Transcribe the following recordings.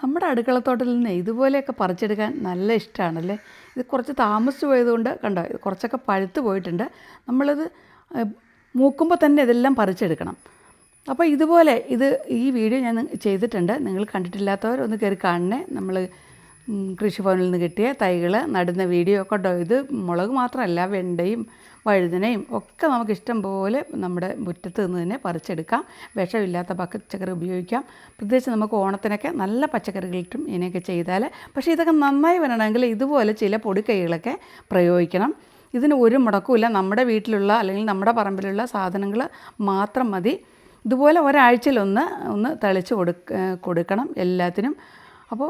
നമ്മുടെ അടുക്കളത്തോട്ടത്തിൽ നിന്ന് ഇതുപോലെയൊക്കെ പറിച്ചെടുക്കാൻ നല്ല ഇഷ്ടമാണല്ലേ. ഇത് കുറച്ച് താമസിച്ച് പോയതുകൊണ്ട് കണ്ടോ, ഇത് കുറച്ചൊക്കെ പഴുത്ത് പോയിട്ടുണ്ട്. നമ്മളിത് മൂക്കുമ്പോൾ തന്നെ ഇതെല്ലാം പറിച്ചെടുക്കണം. അപ്പോൾ ഇതുപോലെ ഈ വീഡിയോ ഞാൻ ചെയ്തിട്ടുണ്ട്. നിങ്ങൾ കണ്ടിട്ടില്ലാത്തവർ ഒന്ന് കയറി കാണണേ. നമ്മൾ കൃഷിഭവനിൽ നിന്ന് കിട്ടിയ തൈകൾ നടുന്ന വീഡിയോ കണ്ടോ. ഇത് മുളക് മാത്രമല്ല, വെണ്ടയും വഴുതനയും ഒക്കെ നമുക്ക് ഇഷ്ടം പോലെ നമ്മുടെ മുറ്റത്ത് നിന്ന് തന്നെ പറിച്ചെടുക്കാം. വിഷമില്ലാത്ത പച്ചക്കറി ഉപയോഗിക്കാം. പ്രത്യേകിച്ച് നമുക്ക് ഓണത്തിനൊക്കെ നല്ല പച്ചക്കറികൾ കിട്ടും ഇങ്ങനെയൊക്കെ ചെയ്താൽ. പക്ഷേ ഇതൊക്കെ നന്നായി വരണമെങ്കിൽ ഇതുപോലെ ചില പൊടിക്കൈകളൊക്കെ പ്രയോഗിക്കണം. ഇതിന് ഒരു മുടക്കുമില്ല. നമ്മുടെ വീട്ടിലുള്ള അല്ലെങ്കിൽ നമ്മുടെ പറമ്പിലുള്ള സാധനങ്ങൾ മാത്രം മതി. ഇതുപോലെ ഒരാഴ്ചയിലൊന്ന് തളിച്ച് കൊടുക്കണം എല്ലാത്തിനും. അപ്പോൾ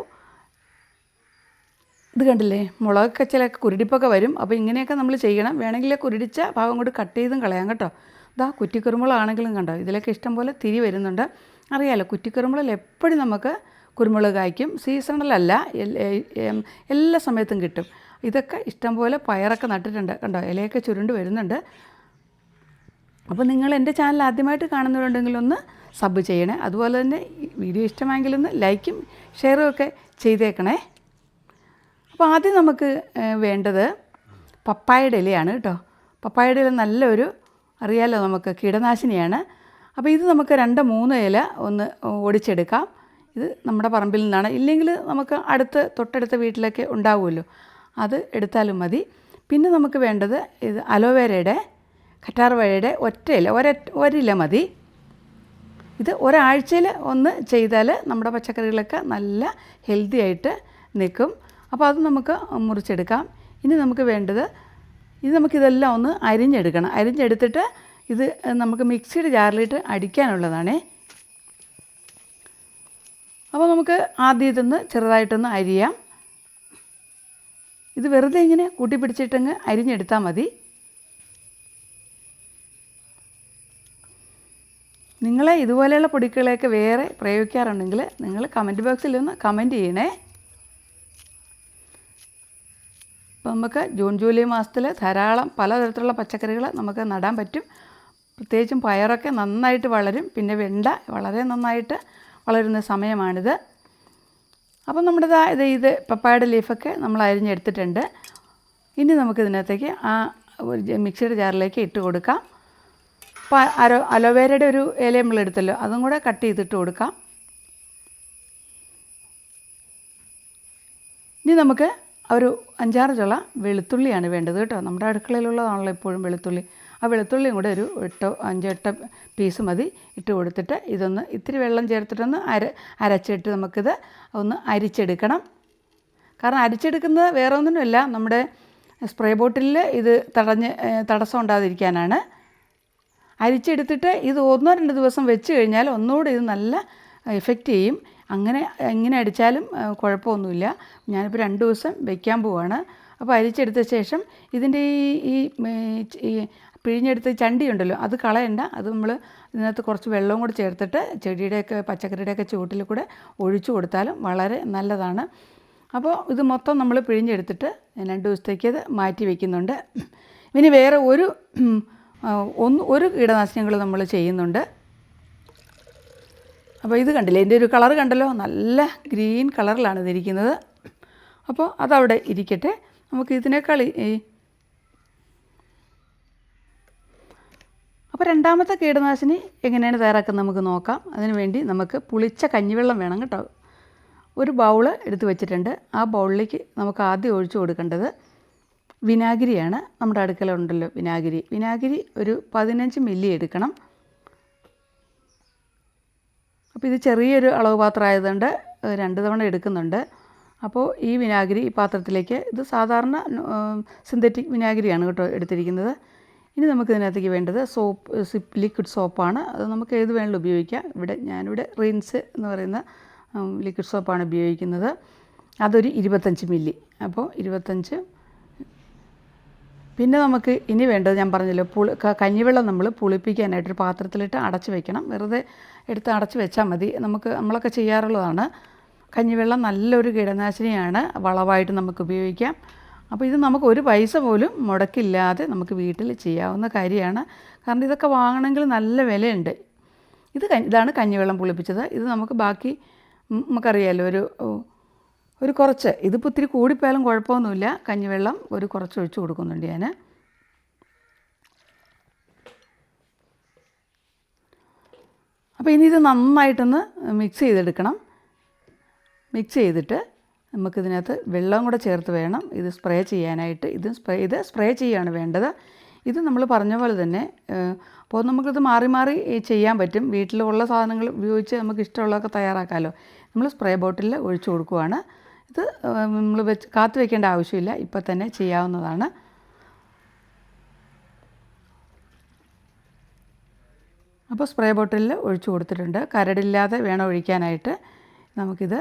ഇത് കണ്ടില്ലേ, മുളകൊക്കെ ചിലൊക്കെ കുരുടിപ്പൊക്കെ വരും. അപ്പോൾ ഇങ്ങനെയൊക്കെ നമ്മൾ ചെയ്യണം. വേണമെങ്കിൽ കുരുടിച്ച ഭാഗം കൊണ്ട് കട്ട് ചെയ്തും കളയാം കേട്ടോ. ഇതാ കുറ്റിക്കുരുമുളകാണെങ്കിലും കണ്ടോ, ഇതിലൊക്കെ ഇഷ്ടം പോലെ തിരി വരുന്നുണ്ട്. അറിയാമല്ലോ, കുറ്റിക്കുരുമുളകിൽ എപ്പോഴും നമുക്ക് കുരുമുളക് കായ്ക്കും. സീസണലല്ല, എല്ലാ സമയത്തും കിട്ടും. ഇതൊക്കെ ഇഷ്ടം പോലെ പയറൊക്കെ നട്ടിട്ടുണ്ട് കണ്ടോ, ഇലയൊക്കെ ചുരുണ്ട് വരുന്നുണ്ട്. അപ്പോൾ നിങ്ങൾ എൻ്റെ ചാനൽ ആദ്യമായിട്ട് കാണുന്നവരുണ്ടെങ്കിൽ ഒന്ന് സബ് ചെയ്യണേ. അതുപോലെ തന്നെ വീഡിയോ ഇഷ്ടമായെങ്കിൽ ഒന്ന് ലൈക്കും ഷെയറും ഒക്കെ ചെയ്തേക്കണേ. അപ്പോൾ ആദ്യം നമുക്ക് വേണ്ടത് പപ്പായയുടെ ഇലയാണ് കേട്ടോ. പപ്പായയുടെ ഇല നല്ലൊരു, അറിയാമല്ലോ, നമുക്ക് കീടനാശിനിയാണ്. അപ്പോൾ ഇത് നമുക്ക് 2-3 ഇല ഒന്ന് ഒടിച്ചെടുക്കാം. ഇത് നമ്മുടെ പറമ്പിൽ നിന്നാണ്. ഇല്ലെങ്കിൽ നമുക്ക് തൊട്ടടുത്ത വീട്ടിലൊക്കെ ഉണ്ടാവുമല്ലോ, അത് എടുത്താലും മതി. പിന്നെ നമുക്ക് വേണ്ടത് ഇത് അലോവേരയുടെ, കറ്റാർവാഴയുടെ ഒരില മതി. ഇത് ഒരാഴ്ചയിൽ ഒന്ന് ചെയ്താൽ നമ്മുടെ പച്ചക്കറികളൊക്കെ നല്ല ഹെൽത്തി ആയിട്ട് നിൽക്കും. അപ്പോൾ അത് നമുക്ക് മുറിച്ചെടുക്കാം. ഇനി നമുക്ക് വേണ്ടത്, നമുക്കിതെല്ലാം ഒന്ന് അരിഞ്ഞെടുക്കണം. അരിഞ്ഞെടുത്തിട്ട് ഇത് നമുക്ക് മിക്സിയുടെ ജാറിലിട്ട് അടിക്കാനുള്ളതാണേ. അപ്പോൾ നമുക്ക് ആദ്യം ഇതൊന്ന് ചെറുതായിട്ടൊന്ന് അരിയാം. ഇത് വെറുതെ ഇങ്ങനെ കൂട്ടിപ്പിടിച്ചിട്ടങ്ങ് അരിഞ്ഞെടുത്താൽ മതി. നിങ്ങളെ ഇതുപോലെയുള്ള പൊടികളെയൊക്കെ വേറെ പ്രയോഗിക്കാറുണ്ടെങ്കിൽ നിങ്ങൾ കമൻറ്റ് ബോക്സിൽ ഒന്ന് കമൻറ്റ് ചെയ്യണേ. അപ്പോൾ നമുക്ക് ജൂൺ ജൂലൈ മാസത്തിൽ ധാരാളം പലതരത്തിലുള്ള പച്ചക്കറികൾ നമുക്ക് നടാൻ പറ്റും. പ്രത്യേകിച്ചും പയറൊക്കെ നന്നായിട്ട് വളരും. പിന്നെ വെണ്ട വളരെ നന്നായിട്ട് വളരുന്ന സമയമാണിത്. അപ്പം നമ്മുടെ ഇത് പപ്പായയുടെ ലീഫൊക്കെ നമ്മൾ അരിഞ്ഞെടുത്തിട്ടുണ്ട്. ഇനി നമുക്കിതിനകത്തേക്ക് മിക്സിയുടെ ജാറിലേക്ക് ഇട്ട് കൊടുക്കാം. അപ്പോൾ അലോവേരയുടെ ഒരു ഇല നമ്മൾ എടുത്തല്ലോ, അതും കൂടെ കട്ട് ചെയ്തിട്ട് കൊടുക്കാം. ഇനി നമുക്ക് ഒരു 5-6 ചുള വെളുത്തുള്ളിയാണ് വേണ്ടത് കേട്ടോ. നമ്മുടെ അടുക്കളയിലുള്ളതാണല്ലോ എപ്പോഴും വെളുത്തുള്ളി. ആ വെളുത്തുള്ളിയും കൂടെ ഒരു 5-8 പീസ് മതി ഇട്ട് കൊടുത്തിട്ട് ഇതൊന്ന് ഇത്തിരി വെള്ളം ചേർത്തിട്ടൊന്ന് അരച്ചിട്ട് നമുക്കിത് ഒന്ന് അരിച്ചെടുക്കണം. കാരണം അരിച്ചെടുക്കുന്നത് വേറെ ഒന്നിനുമല്ല, നമ്മുടെ സ്പ്രേ ബോട്ടിലിൽ ഇത് തടസ്സം ഉണ്ടാകാതിരിക്കാനാണ്. അരിച്ചെടുത്തിട്ട് ഇത് 1-2 ദിവസം വെച്ച് കഴിഞ്ഞാൽ ഒന്നുകൂടെ ഇത് നല്ല എഫക്റ്റ് ചെയ്യും. ഇങ്ങനെ അടിച്ചാലും കുഴപ്പമൊന്നുമില്ല. ഞാനിപ്പോൾ 2 ദിവസം വയ്ക്കാൻ പോവാണ്. അപ്പോൾ അരിച്ചെടുത്ത ശേഷം ഇതിൻ്റെ ഈ പിഴിഞ്ഞെടുത്ത ചണ്ടി ഉണ്ടല്ലോ, അത് കളയണ്ട. അത് നമ്മൾ ഇതിനകത്ത് കുറച്ച് വെള്ളവും കൂടെ ചേർത്തിട്ട് ചെടിയുടെയൊക്കെ പച്ചക്കറിയുടെയൊക്കെ ചുവട്ടിൽ കൂടെ ഒഴിച്ചു കൊടുത്താലും വളരെ നല്ലതാണ്. അപ്പോൾ ഇത് മൊത്തം നമ്മൾ പിഴിഞ്ഞെടുത്തിട്ട് 2 ദിവസത്തേക്ക് അത് മാറ്റി വയ്ക്കുന്നുണ്ട്. ഇനി വേറെ ഒരു കീടനാശിനികൾ നമ്മൾ ചെയ്യുന്നുണ്ട്. അപ്പോൾ ഇത് കണ്ടില്ലേ, ഇതിൻ്റെ ഒരു കളർ കണ്ടല്ലോ, നല്ല ഗ്രീൻ കളറിലാണ് ഇതിരിക്കുന്നത്. അപ്പോൾ അതവിടെ ഇരിക്കട്ടെ. നമുക്ക് ഇതിനേക്കാൾ അപ്പോൾ രണ്ടാമത്തെ കീടനാശിനി എങ്ങനെയാണ് തയ്യാറാക്കുന്നത് നമുക്ക് നോക്കാം. അതിന് വേണ്ടി നമുക്ക് പുളിച്ച കഞ്ഞിവെള്ളം വേണം കേട്ടോ. ഒരു ബൗള് എടുത്ത് വെച്ചിട്ടുണ്ട്. ആ ബൗളിലേക്ക് നമുക്ക് ആദ്യം ഒഴിച്ചു കൊടുക്കേണ്ടത് വിനാഗിരിയാണ്. നമ്മുടെ അടുക്കളയിലുണ്ടല്ലോ വിനാഗിരി ഒരു 15 മില്ലി എടുക്കണം. അപ്പോൾ ഇത് ചെറിയൊരു അളവ് പാത്രം ആയതുകൊണ്ട് 2 തവണ എടുക്കുന്നുണ്ട്. അപ്പോൾ ഈ വിനാഗിരി ഈ പാത്രത്തിലേക്ക്, ഇത് സാധാരണ സിന്തറ്റിക് വിനാഗിരിയാണ് കേട്ടോ എടുത്തിരിക്കുന്നത്. ഇനി നമുക്ക് ഇതിനകത്തേക്ക് വേണ്ടത് ലിക്വിഡ് സോപ്പാണ്. അത് നമുക്ക് ഏത് വേണമെങ്കിലും ഉപയോഗിക്കാം. ഞാനിവിടെ റിൻസ് എന്ന് പറയുന്ന ലിക്വിഡ് സോപ്പാണ് ഉപയോഗിക്കുന്നത്. അതൊരു 25 മില്ലി. അപ്പോൾ 25. പിന്നെ നമുക്ക് ഇനി വേണ്ടത് ഞാൻ പറഞ്ഞല്ലോ, കഞ്ഞിവെള്ളം നമ്മൾ പുളിപ്പിക്കാനായിട്ടൊരു പാത്രത്തിലിട്ട് അടച്ച് വെക്കണം. വെറുതെ എടുത്ത് അടച്ച് വെച്ചാൽ മതി. നമ്മളൊക്കെ ചെയ്യാറുള്ളതാണ്. കഞ്ഞിവെള്ളം നല്ലൊരു കീടനാശിനിയാണ്, വളമായിട്ട് നമുക്ക് ഉപയോഗിക്കാം. അപ്പോൾ ഇത് നമുക്ക് ഒരു പൈസ പോലും മുടക്കില്ലാതെ നമുക്ക് വീട്ടിൽ ചെയ്യാവുന്ന കാര്യമാണ്. കാരണം ഇതൊക്കെ വാങ്ങണമെങ്കിൽ നല്ല വിലയുണ്ട്. ഇതാണ് കഞ്ഞിവെള്ളം പുളിപ്പിച്ചത്. ഇത് നമുക്ക് ബാക്കി നമുക്കറിയാമല്ലോ ഒരു കുറച്ച്, ഇതിപ്പോൾ ഇത്തിരി കൂടിപ്പോയാലും കുഴപ്പമൊന്നുമില്ല. കഞ്ഞിവെള്ളം ഒരു കുറച്ച് ഒഴിച്ച് കൊടുക്കുന്നുണ്ട് ഞാൻ. അപ്പോൾ ഇനി ഇത് നന്നായിട്ടൊന്ന് മിക്സ് ചെയ്തെടുക്കണം. മിക്സ് ചെയ്തിട്ട് നമുക്കിതിനകത്ത് വെള്ളം കൂടെ ചേർത്ത് വേണം ഇത് സ്പ്രേ ചെയ്യാനായിട്ട്. ഇത് സ്പ്രേ ചെയ്യുകയാണ് വേണ്ടത്. ഇത് നമ്മൾ പറഞ്ഞ പോലെ തന്നെ അപ്പോൾ നമുക്കിത് മാറി മാറി ചെയ്യാൻ പറ്റും. വീട്ടിലുള്ള സാധനങ്ങൾ ഉപയോഗിച്ച് നമുക്ക് ഇഷ്ടമുള്ളതൊക്കെ തയ്യാറാക്കാമല്ലോ. നമ്മൾ സ്പ്രേ ബോട്ടിലിൽ ഒഴിച്ചു കൊടുക്കുകയാണ്. ഇത് നമ്മൾ കാത്തു വയ്ക്കേണ്ട ആവശ്യമില്ല, ഇപ്പം തന്നെ ചെയ്യാവുന്നതാണ്. അപ്പോൾ സ്പ്രേ ബോട്ടിലിൽ ഒഴിച്ചു കൊടുത്തിട്ടുണ്ട്. കരടില്ലാതെ വേണം ഒഴിക്കാനായിട്ട്. നമുക്കിത്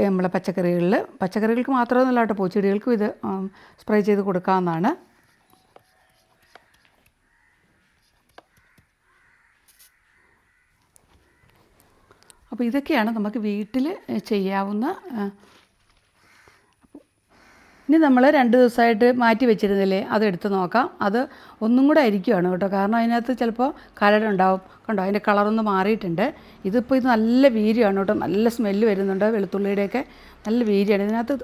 നമ്മളെ പച്ചക്കറികൾക്ക് മാത്രമൊന്നുമല്ല കേട്ടോ, പൂച്ചെടികൾക്കും ഇത് സ്പ്രേ ചെയ്ത് കൊടുക്കാവുന്നതാണ്. അപ്പോൾ ഇതൊക്കെയാണ് നമുക്ക് വീട്ടിൽ ചെയ്യാവുന്ന. ഇനി നമ്മൾ 2 ദിവസമായിട്ട് മാറ്റി വെച്ചിരുന്നില്ലേ, അതെടുത്ത് നോക്കാം. അത് ഒന്നും കൂടെ അരിക്കുകയാണ് കേട്ടോ, കാരണം അതിനകത്ത് ചിലപ്പോൾ കരടുണ്ടാവും. കണ്ടോ, അതിൻ്റെ കളറൊന്ന് മാറിയിട്ടുണ്ട്. ഇത് നല്ല വീര്യമാണ് കേട്ടോ, നല്ല സ്മെല്ല് വരുന്നുണ്ട്. വെളുത്തുള്ളിയുടെയൊക്കെ നല്ല വീര്യമാണ്. ഇതിനകത്ത്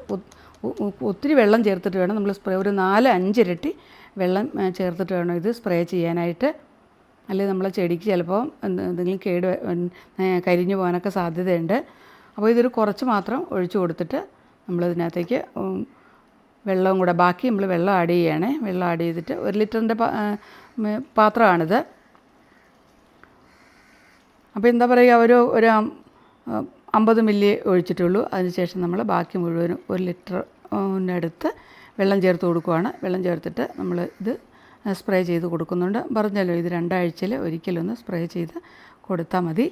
ഒത്തിരി വെള്ളം ചേർത്തിട്ട് വേണം നമ്മൾ സ്പ്രേ, ഒരു 4-5 ഇരട്ടി വെള്ളം ചേർത്തിട്ട് വേണം ഇത് സ്പ്രേ ചെയ്യാനായിട്ട്. അല്ലെങ്കിൽ നമ്മളെ ചെടിക്ക് ചിലപ്പോൾ എന്തെങ്കിലും കരിഞ്ഞു പോകാനൊക്കെ സാധ്യതയുണ്ട്. അപ്പോൾ ഇതൊരു കുറച്ച് മാത്രം ഒഴിച്ചു കൊടുത്തിട്ട് നമ്മളിതിനകത്തേക്ക് വെള്ളവും കൂടെ ബാക്കി നമ്മൾ വെള്ളം ആഡ് ചെയ്യുകയാണ്. വെള്ളം ആഡ് ചെയ്തിട്ട് 1 ലിറ്ററിൻ്റെ പാത്രമാണിത്. അപ്പോൾ എന്താ പറയുക, ഒരു 50 മില്ലി ഒഴിച്ചിട്ടുള്ളൂ. അതിനുശേഷം നമ്മൾ ബാക്കി മുഴുവനും 1 ലിറ്ററിനടുത്ത് വെള്ളം ചേർത്ത് കൊടുക്കുകയാണ്. വെള്ളം ചേർത്തിട്ട് നമ്മൾ ഇത് സ്പ്രേ ചെയ്ത് കൊടുക്കുന്നുണ്ട്. പറഞ്ഞല്ലോ, ഇത് 2 ആഴ്ചയിൽ ഒരിക്കലൊന്ന് സ്പ്രേ ചെയ്ത് കൊടുത്താൽ മതി.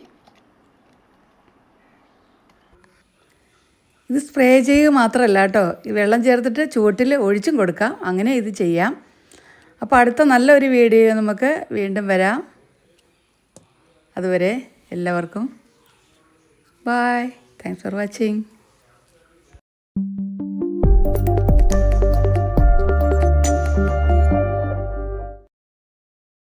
ഇത് സ്പ്രേ ചെയ്യുക മാത്രമല്ല കേട്ടോ, ഈ വെള്ളം ചേർത്തിട്ട് ചുവട്ടിൽ ഒഴിച്ചും കൊടുക്കാം. അങ്ങനെ ഇത് ചെയ്യാം. അപ്പോൾ അടുത്ത നല്ലൊരു വീഡിയോ നമുക്ക് വീണ്ടും വരാം. അതുവരെ എല്ലാവർക്കും ബൈ. Thanks for watching.